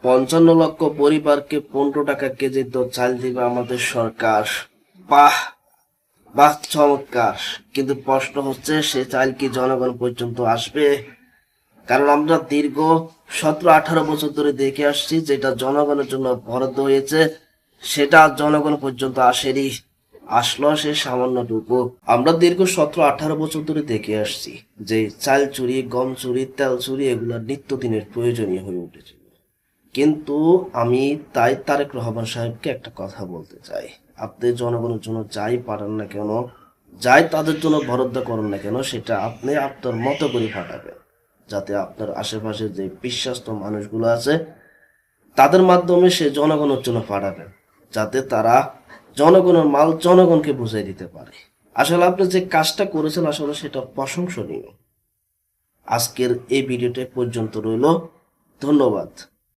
55 লক্ষ পরিবারকে 15 টাকা কেজি তো চাল দিবে আমাদের সরকার। বাহ বাহ, চমৎকার। কিন্তু প্রশ্ন হচ্ছে, সে চাল কি জনগণ পর্যন্ত আসবে? কারণ আমরা দীর্ঘ 17-18 বছর ধরে দেখে আসছি, যেটা জনগণের জন্য বরাদ্দ হয়েছে সেটা জনগণ পর্যন্ত আসেনি। আসলো সে সামান্যটুকু। আমরা দীর্ঘ 17-18 বছর ধরে দেখে আসছি যে চাল চুরি, গম চুরি, তেল চুরি এগুলো নিত্যদিনের প্রয়োজনীয় হয়ে উঠেছিল। কিন্তু আমি তাই তারেক রহমান সাহেবকে একটা কথা বলতে চাই, আপনি জনগণের জন্য যাই পাঠান না কেন, যাই তাদের জন্য বরাদ্দ করেন না কেন, সেটা আপনি আপনার মতো করে পাঠাবেন, যাতে আপনার আশেপাশে যে বিশ্বস্ত মানুষগুলো আছে তাদের মাধ্যমে সে জনগণের জন্য পাঠাবেন, যাতে তারা জনগণের মাল জনগণকে বুঝিয়ে দিতে পারে। আসলে আপনি যে কাজটা করেছেন আসলে সেটা প্রশংসনীয়। আজকের এই ভিডিওটা পর্যন্ত রইল। ধন্যবাদ।